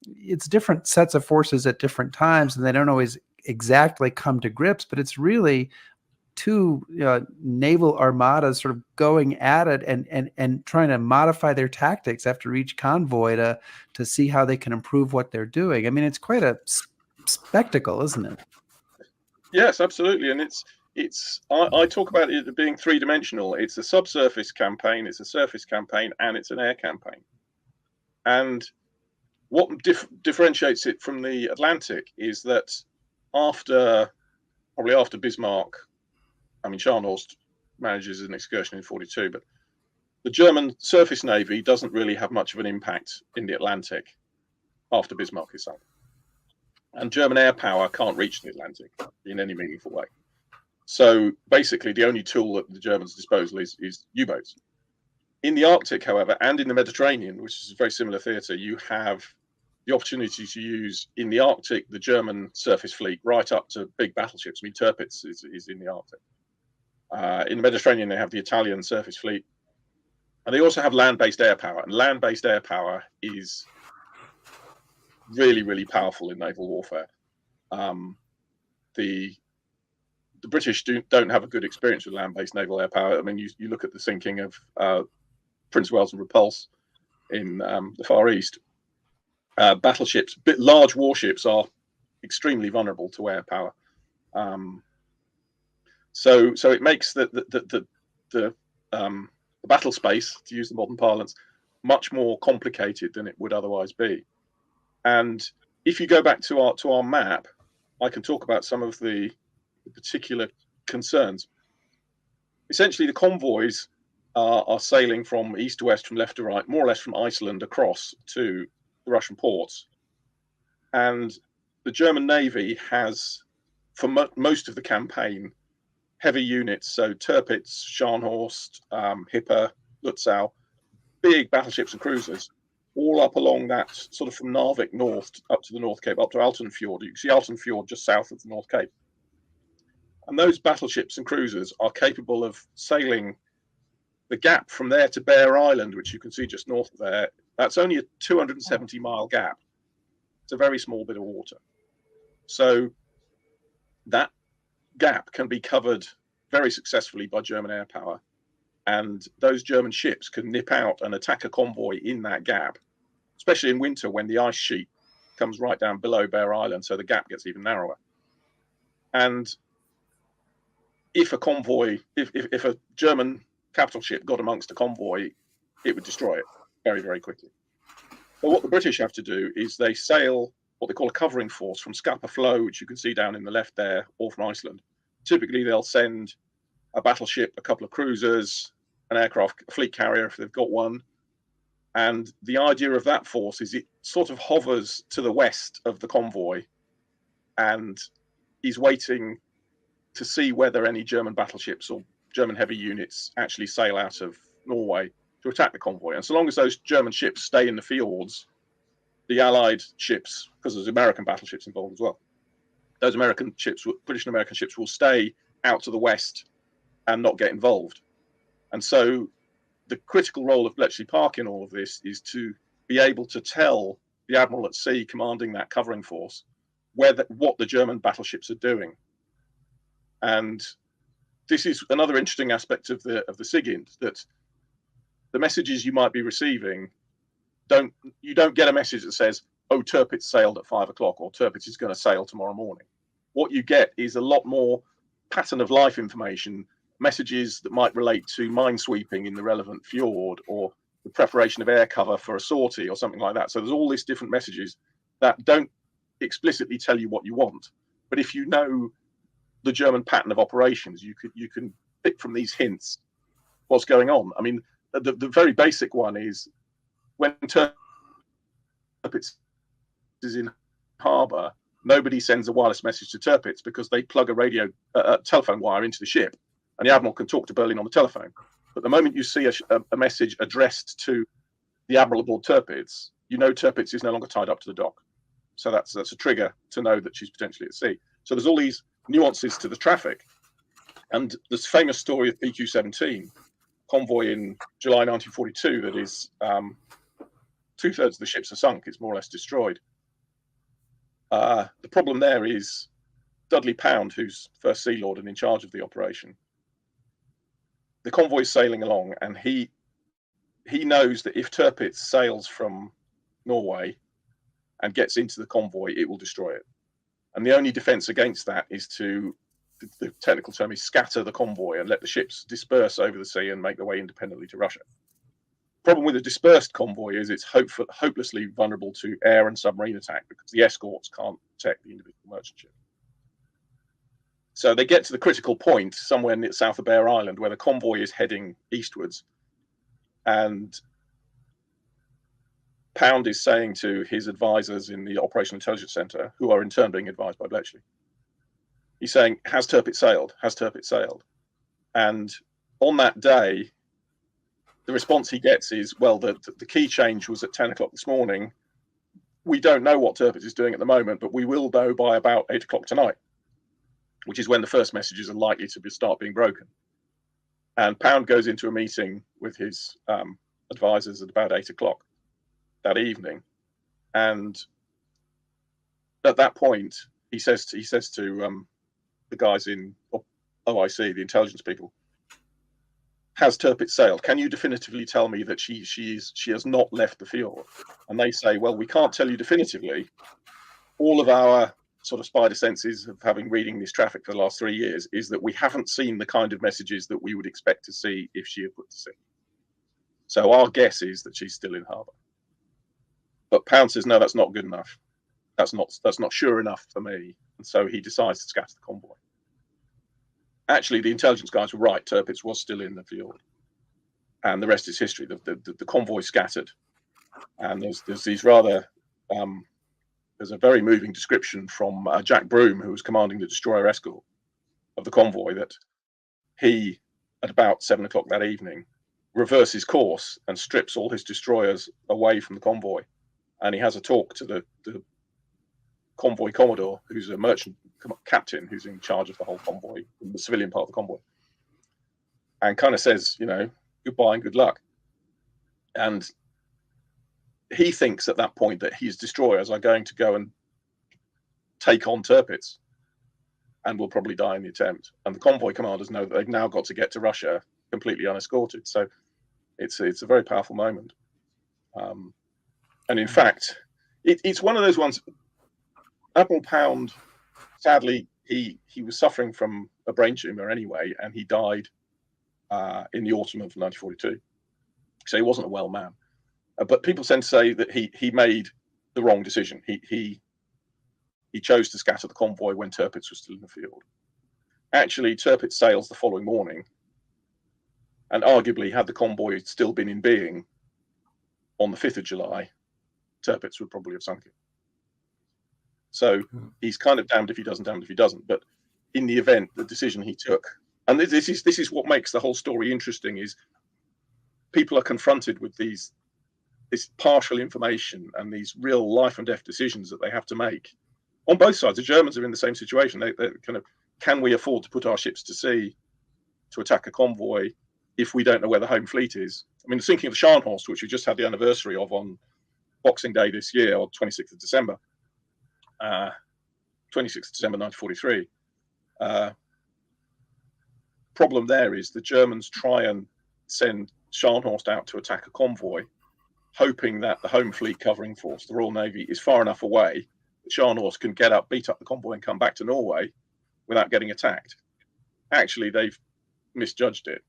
it's different sets of forces at different times, and they don't always exactly come to grips, but it's really two naval armadas sort of going at it and trying to modify their tactics after each convoy to see how they can improve what they're doing. I mean, it's quite a spectacle, isn't it? Yes, absolutely. And I talk about it being three-dimensional. It's a subsurface campaign, it's a surface campaign, and it's an air campaign. And what differentiates it from the Atlantic is that probably after Bismarck, I mean, Scharnhorst manages an excursion in 42, but the German surface navy doesn't really have much of an impact in the Atlantic after Bismarck is sunk. And German air power can't reach the Atlantic in any meaningful way. So basically, the only tool at the Germans' disposal is U-boats. In the Arctic, however, and in the Mediterranean, which is a very similar theatre, you have the opportunity to use, in the Arctic, the German surface fleet right up to big battleships. I mean, Tirpitz is in the Arctic. In the Mediterranean, they have the Italian surface fleet. And they also have land-based air power. And land-based air power is really, really powerful in naval warfare. The British don't have a good experience with land-based naval air power. I mean, you look at the sinking of Prince of Wales and Repulse in the Far East. Battleships, large warships are extremely vulnerable to air power. So it makes the battle space, to use the modern parlance, much more complicated than it would otherwise be. And if you go back to our map, I can talk about some of the particular concerns. Essentially, the convoys are sailing from east to west, from left to right, more or less from Iceland across to the Russian ports. And the German Navy has, for most of the campaign, heavy units, so Tirpitz, Scharnhorst, Hipper, Lutzow, big battleships and cruisers, all up along that, sort of from Narvik north up to the North Cape, up to Altenfjord. You can see Altenfjord just south of the North Cape. And those battleships and cruisers are capable of sailing the gap from there to Bear Island, which you can see just north of there. That's only a 270-mile gap. It's a very small bit of water. So that gap can be covered very successfully by German air power. And those German ships can nip out and attack a convoy in that gap, especially in winter when the ice sheet comes right down below Bear Island, so the gap gets even narrower. And if a German capital ship got amongst a convoy, it would destroy it very, very quickly. But what the British have to do is they sail what they call a covering force from Scapa Flow, which you can see down in the left there, or from Iceland. Typically, they'll send a battleship, a couple of cruisers, an aircraft, a fleet carrier if they've got one. And the idea of that force is it sort of hovers to the west of the convoy and is waiting to see whether any German battleships or German heavy units actually sail out of Norway to attack the convoy. And so long as those German ships stay in the fjords, the Allied ships, because there's American battleships involved as well, those American ships, British and American ships, will stay out to the west and not get involved. And so the critical role of Bletchley Park in all of this is to be able to tell the admiral at sea commanding that covering force what the German battleships are doing. And this is another interesting aspect of the SIGINT, that the messages you might be receiving, you don't get a message that says, oh, Tirpitz sailed at 5 o'clock or Tirpitz is going to sail tomorrow morning. What you get is a lot more pattern of life information, messages that might relate to minesweeping in the relevant fjord or the preparation of air cover for a sortie or something like that. So there's all these different messages that don't explicitly tell you what you want. But if you know the German pattern of operations, you can pick from these hints what's going on. I mean, the very basic one is when Tirpitz is in harbour, nobody sends a wireless message to Tirpitz because they plug a telephone wire into the ship, and the admiral can talk to Berlin on the telephone. But the moment you see a message addressed to the admiral aboard Tirpitz, you know Tirpitz is no longer tied up to the dock. So that's a trigger to know that she's potentially at sea. So there's all these nuances to the traffic. And this famous story of PQ-17, convoy in July 1942, that is 2/3 of the ships are sunk. It's more or less destroyed. The problem there is Dudley Pound, who's First Sea Lord and in charge of the operation. The convoy's sailing along, and he knows that if Tirpitz sails from Norway and gets into the convoy, it will destroy it. And the only defense against that is to, the technical term is scatter the convoy and let the ships disperse over the sea and make their way independently to Russia. Problem with a dispersed convoy is it's hopelessly vulnerable to air and submarine attack because the escorts can't protect the individual merchant ship. So they get to the critical point somewhere near south of Bear Island where the convoy is heading eastwards, and Pound is saying to his advisors in the Operational Intelligence Centre, who are in turn being advised by Bletchley, he's saying, has Tirpitz sailed? Has Tirpitz sailed? And on that day, the response he gets is, well, the key change was at 10 o'clock this morning. We don't know what Tirpitz is doing at the moment, but we will know by about 8 o'clock tonight, which is when the first messages are likely to start being broken. And Pound goes into a meeting with his advisors at about 8 o'clock that evening. And at that point, he says to the guys in OIC, the intelligence people, has Tirpitz sailed? Can you definitively tell me that she has not left the fjord? And they say, well, we can't tell you definitively. All of our sort of spider senses of reading this traffic for the last 3 years is that we haven't seen the kind of messages that we would expect to see if she had put to sea. So our guess is that she's still in harbour. But Pound says, no, that's not good enough. That's not sure enough for me. And so he decides to scatter the convoy. Actually, the intelligence guys were right. Tirpitz was still in the fjord. And the rest is history. The convoy scattered. And there's these rather... there's a very moving description from Jack Broom, who was commanding the destroyer escort of the convoy, that he, at about 7 o'clock that evening, reverses course and strips all his destroyers away from the convoy. And he has a talk to the convoy commodore, who's a merchant captain who's in charge of the whole convoy, the civilian part of the convoy, and kind of says, goodbye and good luck. And he thinks at that point that his destroyers are going to go and take on Tirpitz and will probably die in the attempt. And the convoy commanders know that they've now got to get to Russia completely unescorted. So it's a very powerful moment. And in fact, it's one of those ones. Admiral Pound, sadly, he was suffering from a brain tumor anyway, and he died in the autumn of 1942. So he wasn't a well man. But people tend to say that he made the wrong decision. He chose to scatter the convoy when Tirpitz was still in the field. Actually, Tirpitz sails the following morning, and arguably, had the convoy still been in being on the 5th of July, Tirpitz would probably have sunk it. So he's kind of damned if he doesn't, damned if he doesn't. But in the event, the decision he took, and this is what makes the whole story interesting, is people are confronted with this partial information and these real life and death decisions that they have to make on both sides. The Germans are in the same situation. They're kind of, can we afford to put our ships to sea to attack a convoy if we don't know where the home fleet is? I mean, the sinking of the Scharnhorst, which we just had the anniversary of on Boxing Day this year, or 26th of December, 26th of December 1943. Problem there is the Germans try and send Scharnhorst out to attack a convoy, hoping that the home fleet covering force, the Royal Navy, is far enough away that Scharnhorst can get up, beat up the convoy, and come back to Norway without getting attacked. Actually, they've misjudged it,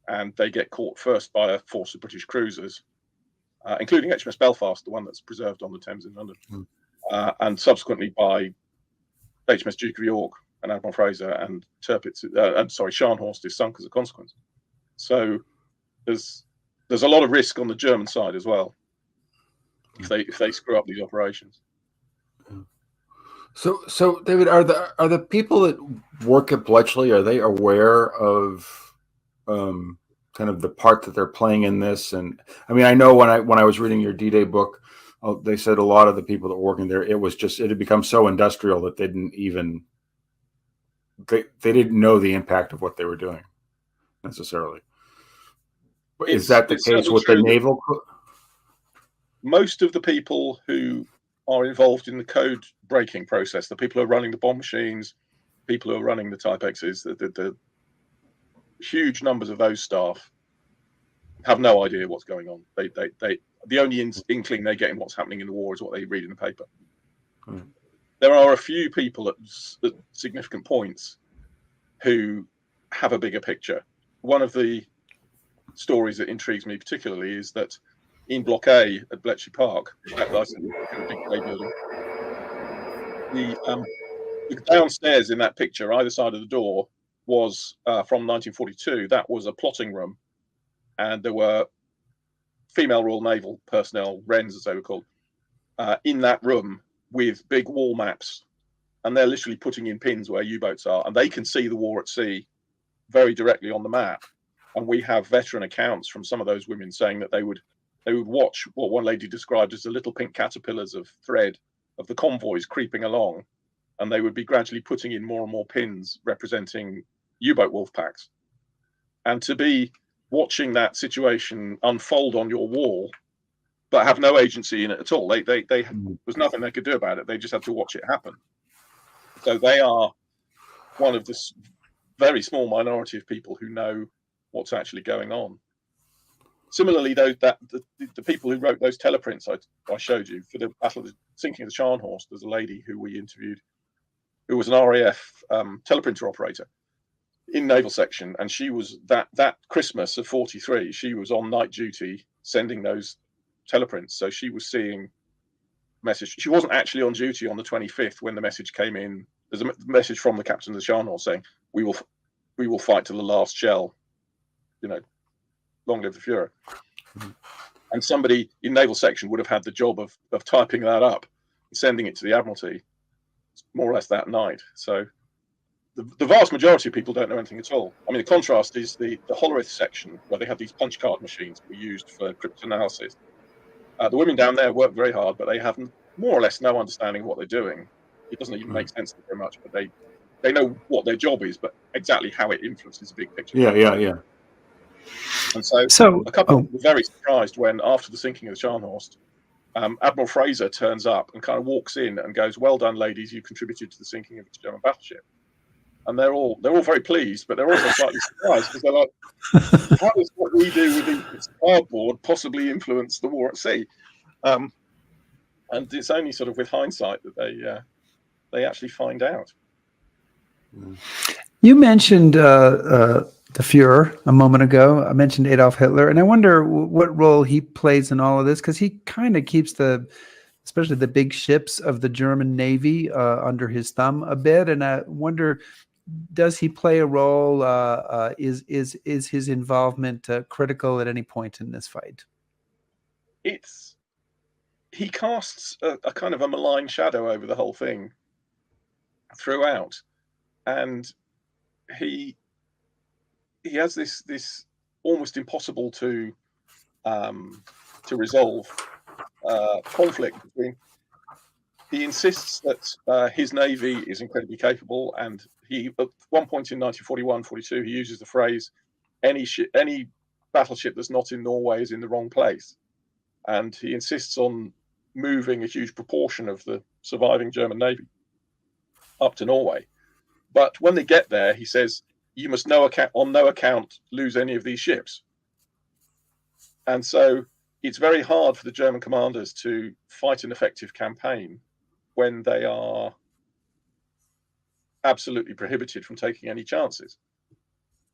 and they get caught first by a force of British cruisers, including HMS Belfast, the one that's preserved on the Thames in London, and subsequently by HMS Duke of York and Admiral Fraser, and Scharnhorst is sunk as a consequence. So there's a lot of risk on the German side as well if they screw up these operations. So David, are the people that work at Bletchley, are they aware of kind of the part that they're playing in this? And I mean, I know when I was reading your D-Day book, they said a lot of the people that were working there, it had become so industrial that they didn't know the impact of what they were doing necessarily. Is that the case with the naval? Most of the people who are involved in the code breaking process, the people who are running the bomb machines, people who are running the Type X's, the huge numbers of those staff have no idea what's going on. The only inkling they get in what's happening in the war is what they read in the paper. There are a few people at significant points who have a bigger picture. One of the stories that intrigues me particularly is that in Block A at Bletchley Park, that big grey building, the downstairs in that picture, either side of the door, was from 1942. That was a plotting room, and there were female Royal Naval personnel, Wrens as they were called, in that room with big wall maps, and they're literally putting in pins where U-boats are, and they can see the war at sea very directly on the map. And we have veteran accounts from some of those women saying that they would watch what one lady described as the little pink caterpillars of thread of the convoys creeping along, and they would be gradually putting in more and more pins representing U-boat wolf packs. And to be watching that situation unfold on your wall, but have no agency in it at all. They was nothing they could do about it. They just had to watch it happen. So they are one of this very small minority of people who know what's actually going on. Similarly, though, the people who wrote those teleprints I showed you for the battle of the sinking of the Scharnhorst, there's a lady who we interviewed who was an RAF teleprinter operator in naval section, and she was that Christmas of 43, she was on night duty sending those teleprints. So she was seeing message. She wasn't actually on duty on the 25th when the message came in. There's a message from the captain of the Scharnhorst saying, we will fight to the last shell, long live the Fuhrer. And somebody in naval section would have had the job of typing that up and sending it to the Admiralty more or less that night. So the vast majority of people don't know anything at all. I mean, the contrast is the Hollerith section, where they have these punch card machines that were used for cryptanalysis. The women down there work very hard, but they have more or less no understanding of what they're doing. It doesn't even make sense to them very much, but they know what their job is, but exactly how it influences the big picture. Yeah. And so a couple were very surprised when, after the sinking of the Scharnhorst, Admiral Fraser turns up and kind of walks in and goes, "Well done, ladies, you contributed to the sinking of the German battleship." And they're all very pleased, but they're also slightly surprised because they're like, "How does what we do with this cardboard possibly influence the war at sea?" And it's only sort of with hindsight that they actually find out. You mentioned the Fuhrer a moment ago. I mentioned Adolf Hitler, and I wonder what role he plays in all of this, because he kind of keeps especially the big ships of the German Navy under his thumb a bit. And I wonder, does he play a role? Is his involvement critical at any point in this fight? He casts a kind of a malign shadow over the whole thing throughout, and he has this almost impossible to resolve conflict between. He insists that his navy is incredibly capable, and he at one point in 1941-42 he uses the phrase, any battleship that's not in Norway is in the wrong place, and he insists on moving a huge proportion of the surviving German navy up to Norway. But when they get there, he says, you must on no account lose any of these ships. And so it's very hard for the German commanders to fight an effective campaign when they are absolutely prohibited from taking any chances.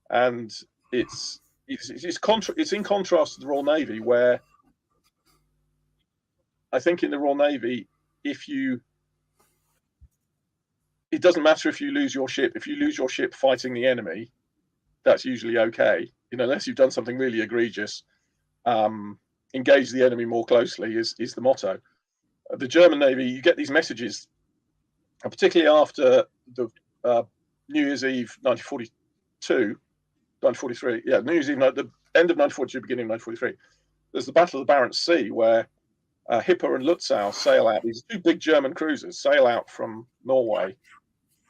And it's in contrast to the Royal Navy, where I think in the Royal Navy, it doesn't matter if you lose your ship. If you lose your ship fighting the enemy, that's usually okay. Unless you've done something really egregious, engage the enemy more closely is the motto. The German Navy, you get these messages, particularly after the New Year's Eve 1943. Yeah, New Year's Eve, the end of 1942, beginning of 1943. There's the Battle of the Barents Sea, where Hipper and Lutzow sail out. These two big German cruisers sail out from Norway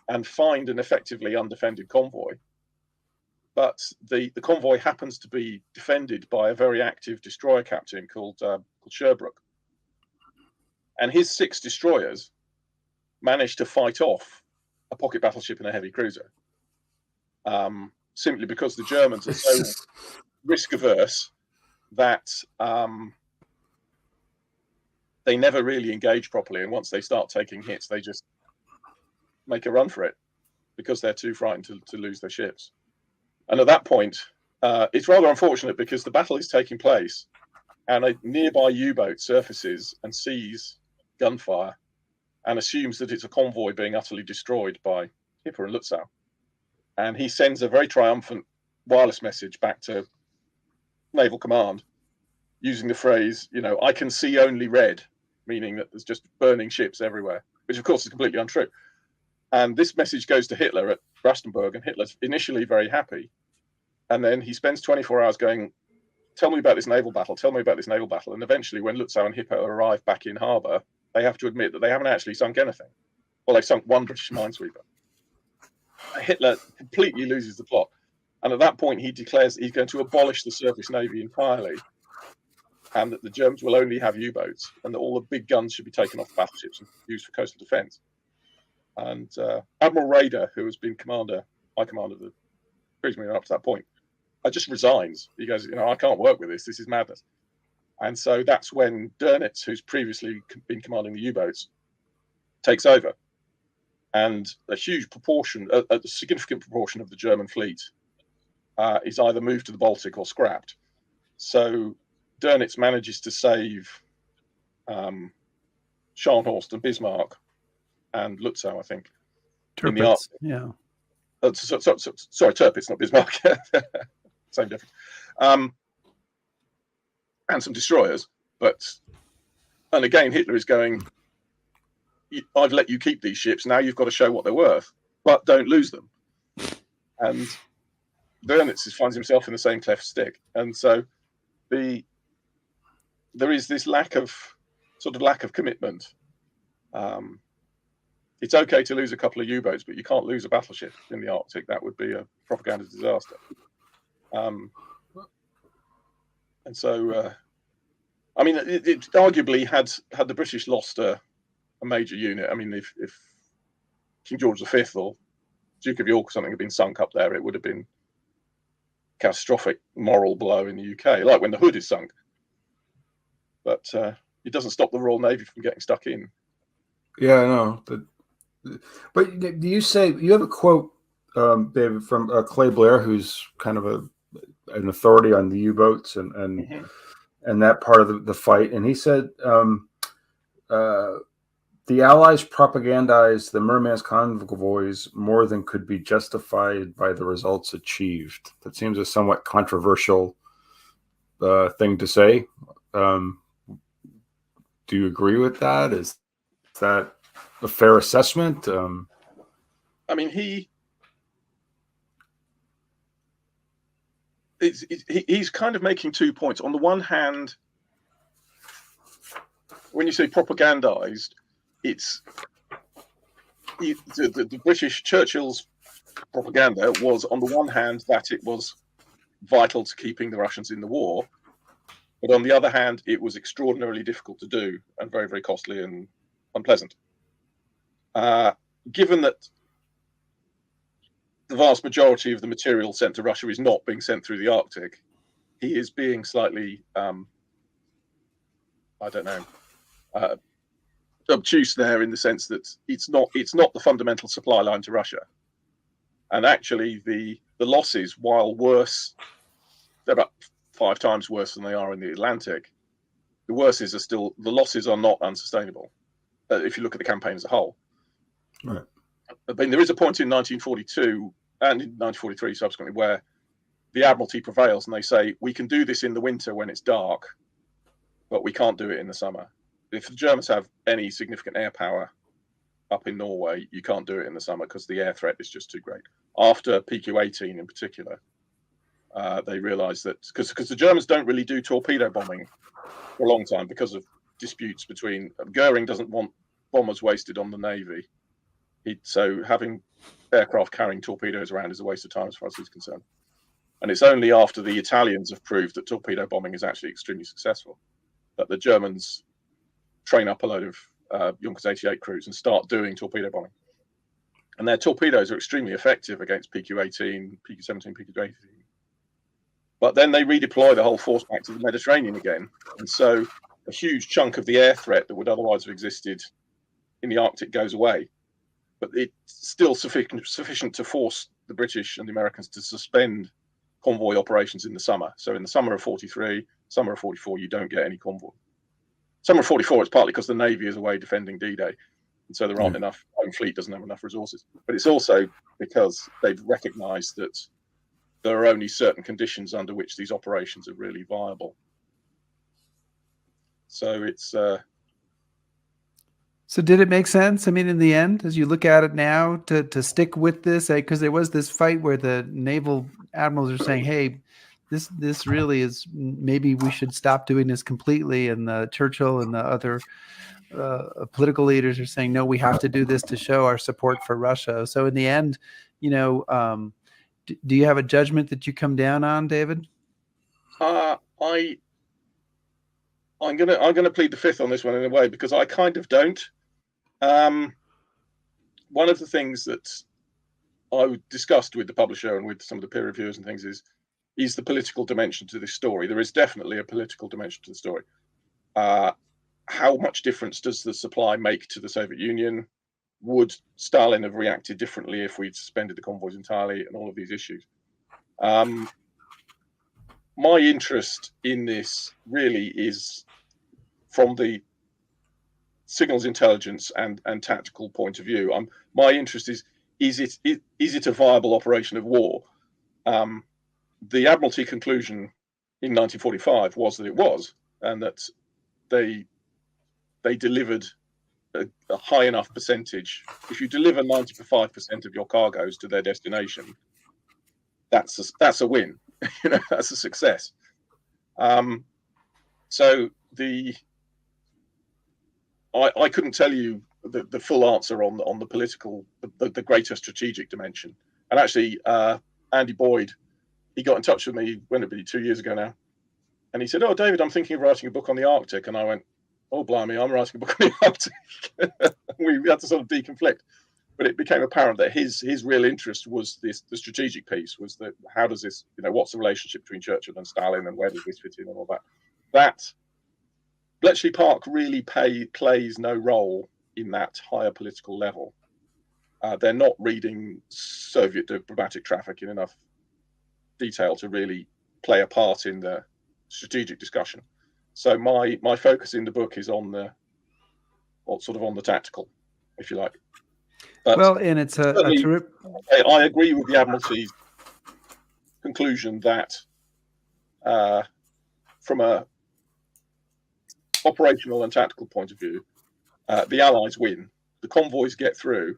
and find an effectively undefended convoy. But the convoy happens to be defended by a very active destroyer captain called Sherbrooke. And his 6 destroyers managed to fight off a pocket battleship and a heavy cruiser. Simply because the Germans are so risk averse that they never really engage properly. And once they start taking hits, they just make a run for it because they're too frightened to lose their ships. And at that point, it's rather unfortunate because the battle is taking place and a nearby U-boat surfaces and sees gunfire and assumes that it's a convoy being utterly destroyed by Hipper and Lutzow. And he sends a very triumphant wireless message back to Naval Command using the phrase, I can see only red, meaning that there's just burning ships everywhere, which of course is completely untrue. And this message goes to Hitler at Rastenburg, and Hitler's initially very happy. And then he spends 24 hours going, tell me about this naval battle, tell me about this naval battle. And eventually when Lutzow and Hipper arrive back in harbour, they have to admit that they haven't actually sunk anything. Well, they've sunk one British minesweeper. Hitler completely loses the plot. And at that point, he declares he's going to abolish the surface navy entirely, and that the Germans will only have U-boats, and that all the big guns should be taken off the battleships and used for coastal defence. And Admiral Raeder, who has been high commander of the Kriegsmarine up to that point, just resigns. He goes, I can't work with this. This is madness. And so that's when Dönitz, who's previously been commanding the U-boats, takes over. And a significant proportion of the German fleet is either moved to the Baltic or scrapped. So Dönitz manages to save Scharnhorst and Bismarck and Lutzow, I think. In the Arctic. Yeah. Sorry, Tirpitz, not Bismarck. Same difference. And some destroyers. And again, Hitler is going, I've let you keep these ships. Now you've got to show what they're worth, but don't lose them. And Dönitz finds himself in the same cleft stick. And so there is this lack of commitment. It's okay to lose a couple of U-boats, but you can't lose a battleship in the Arctic. That would be a propaganda disaster. And so, it arguably had the British lost a major unit. I mean, if King George V or Duke of York or something had been sunk up there, it would have been a catastrophic moral blow in the UK, like when the Hood is sunk. But it doesn't stop the Royal Navy from getting stuck in. Yeah, I know. But do you say you have a quote, David, from Clay Blair, who's kind of an authority on the U-boats and that part of the fight, and he said the Allies propagandized the Murmansk convoys more than could be justified by the results achieved. That seems a somewhat controversial thing to say. Do you agree with that? Is that a fair assessment? He's kind of making 2 points. On the one hand, when you say propagandized, it's the British Churchill's propaganda was, on the one hand, that it was vital to keeping the Russians in the war, but on the other hand, it was extraordinarily difficult to do and very, very costly and unpleasant. Given that the vast majority of the material sent to Russia is not being sent through the Arctic, he is being slightly, obtuse there, in the sense that it's not the fundamental supply line to Russia. And actually, the losses, while worse, they're about 5 times worse than they are in the Atlantic. The losses are not unsustainable if you look at the campaign as a whole. Right. I mean, there is a point in 1942 and in 1943 subsequently where the Admiralty prevails and they say, we can do this in the winter when it's dark, but we can't do it in the summer. If the Germans have any significant air power up in Norway, you can't do it in the summer because the air threat is just too great. After PQ-18 in particular, they realised that because the Germans don't really do torpedo bombing for a long time because of disputes between Goering doesn't want bombers wasted on the Navy. So having aircraft carrying torpedoes around is a waste of time as far as he's concerned. And it's only after the Italians have proved that torpedo bombing is actually extremely successful that the Germans train up a load of Junkers 88 crews and start doing torpedo bombing. And their torpedoes are extremely effective against PQ-18, PQ-17, PQ-18. But then they redeploy the whole force back to the Mediterranean again. And so a huge chunk of the air threat that would otherwise have existed in the Arctic goes away. But it's still sufficient to force the British and the Americans to suspend convoy operations in the summer. So in the summer of 43, summer of 44, you don't get any convoy. Summer of 44, it's partly because the Navy is away defending D-Day. And so there aren't enough, home fleet doesn't have enough resources. But it's also because they've recognized that there are only certain conditions under which these operations are really viable. So it's... So did it make sense? I mean, in the end, as you look at it now, to stick with this, because there was this fight where the naval admirals are saying, "Hey, this really is, maybe we should stop doing this completely," and Churchill and the other political leaders are saying, "No, we have to do this to show our support for Russia." So in the end, do you have a judgment that you come down on, David? I'm gonna plead the fifth on this one in a way, because I kind of don't. One of the things that I discussed with the publisher and with some of the peer reviewers and things is the political dimension to this story. There is definitely a political dimension to the story. How much difference does the supply make to the Soviet Union? Would Stalin have reacted differently if we'd suspended the convoys entirely, and all of these issues? My interest in this really is from the signals intelligence and tactical point of view. My interest is it a viable operation of war? The Admiralty conclusion in 1945 was that it was, and that they delivered a high enough percentage. If you deliver 95% of your cargoes to their destination, that's a win. That's a success. So I couldn't tell you the full answer on the political, the greater strategic dimension. And actually, Andy Boyd, he got in touch with me, when it'd be 2 years ago now, and he said, "Oh, David, I'm thinking of writing a book on the Arctic." And I went, "Oh, blimey, I'm writing a book on the Arctic." We had to sort of deconflict. But it became apparent that his real interest was the strategic piece, was that how does this, what's the relationship between Churchill and Stalin, and where does this fit in, and all that. That Bletchley Park really plays no role in that higher political level. They're not reading Soviet diplomatic traffic in enough detail to really play a part in the strategic discussion. So my focus in the book is on the tactical, if you like. But well, and it's a terrific. I agree with the Admiralty's conclusion that from a operational and tactical point of view, the Allies win, the convoys get through,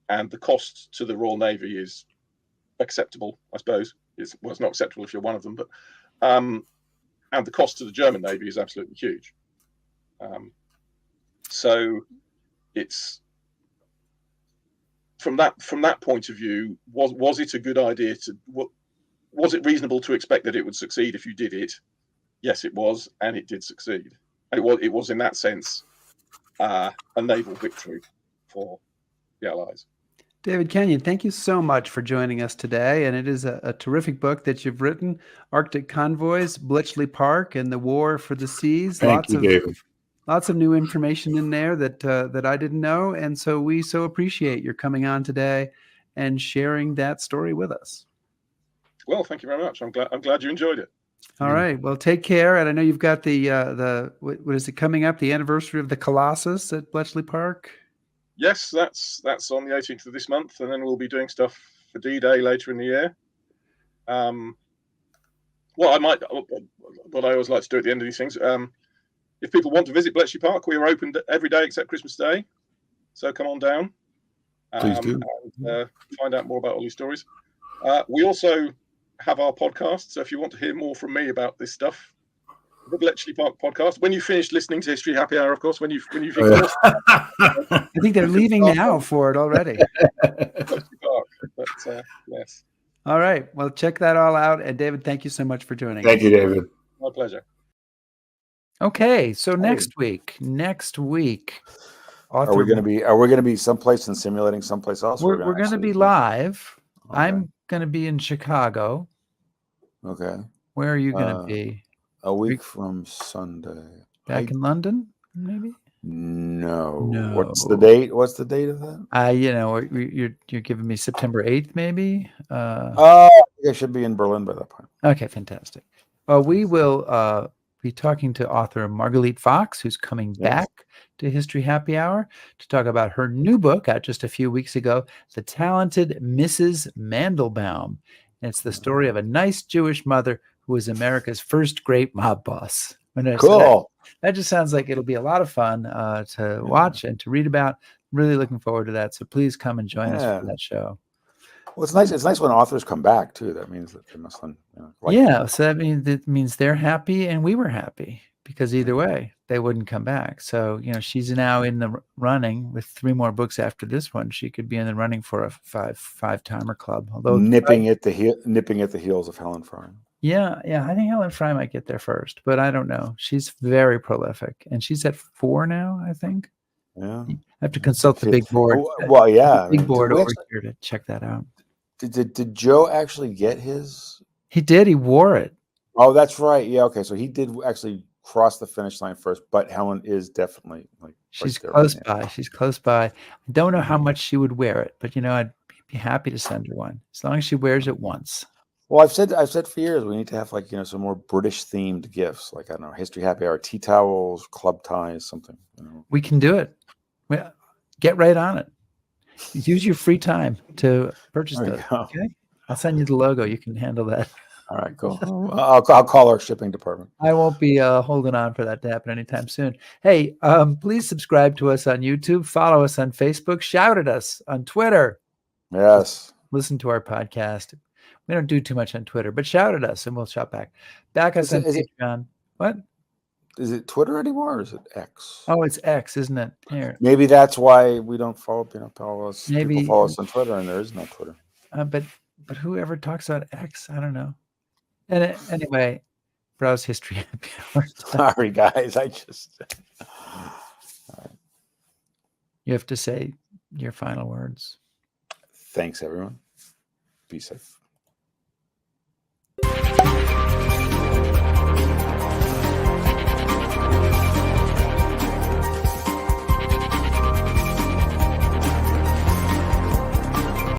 and the cost to the Royal Navy is acceptable, I suppose. It's not acceptable if you're one of them, but and the cost to the German Navy is absolutely huge. So it's from that point of view, was it a good idea was it reasonable to expect that it would succeed if you did it? Yes, it was, and it did succeed. And it was in that sense a naval victory for the Allies. David Kenyon, thank you so much for joining us today. And it is a terrific book that you've written, Arctic Convoys, Bletchley Park, and the War for the Seas. Thank you, David. Lots of new information in there that I didn't know. And so we so appreciate your coming on today and sharing that story with us. Well, thank you very much. I'm glad you enjoyed it. All right. Well, take care. And I know you've got the what is it coming up? The anniversary of the Colossus at Bletchley Park. Yes, that's on the 18th of this month, and then we'll be doing stuff for D-Day later in the year. What I always like to do at the end of these things, if people want to visit Bletchley Park, we are open every day except Christmas Day, so come on down. Please do. And find out more about all these stories. We also have our podcast, so if you want to hear more from me about this stuff, the Bletchley Park podcast. When you finished listening to History Happy Hour, of course, when you've Oh, I think they're leaving now for it already. Bletchley Park. But yes, All right. Well, check that all out. And David, thank you so much for joining us. Thank you, David. my pleasure. Okay. So next week, Are we going to be someplace and simulating someplace else? we're going to be live. Okay. I'm going to be in Chicago. Okay. Where are you going to be? A week from Sunday. Back in London, maybe? No. No. What's the date? What's the date of that? You're giving me September 8th, maybe? I should be in Berlin by that point. Okay, fantastic. Well, we will be talking to author Marguerite Fox, who's coming back to History Happy Hour to talk about her new book out just a few weeks ago, The Talented Mrs. Mandelbaum. And it's the story of a nice Jewish mother who was America's first great mob boss. Cool. That just sounds like it'll be a lot of fun to watch and to read about. Really looking forward to that. So please come and join us for that show. Well, it's nice. It's nice when authors come back too. That means that they must, So that means they're happy and we were happy, because either way they wouldn't come back. So she's now in the running with 3 more books after this one. She could be in the running for a five-timer club. Although nipping at the heels of Helen Fry. Yeah, I think Helen Fry might get there first, but I don't know. She's very prolific, and she's at 4 now, I think. Yeah, I have to consult the big board. Well, yeah, big board over here to check that out. Did Joe actually get his? He did. He wore it. Oh, that's right. Yeah. Okay. So he did actually cross the finish line first, but Helen is definitely she's close by. She's close by. I don't know how much she would wear it, but I'd be happy to send her one as long as she wears it once. Well, I've said for years we need to have some more British themed gifts, like I don't know, History Happy Hour tea towels, club ties, something. We can do it. Get right on it. Use your free time to purchase those. Okay, I'll send you the logo. You can handle that. All right, cool. I'll call our shipping department. I won't be holding on for that to happen anytime soon. Hey, please subscribe to us on YouTube. Follow us on Facebook. Shout at us on Twitter. Yes. Listen to our podcast. We don't do too much on Twitter, but shout at us and we'll shout back. Back us on Patreon. What? Is it Twitter anymore, or is it X? Oh, it's X, isn't it? Here. Maybe that's why we don't follow us. Maybe people follow us on Twitter, and there is no Twitter. But whoever talks about X, I don't know. And anyway, browse History Happy Hour. Sorry, guys. You have to say your final words. Thanks, everyone. Be safe.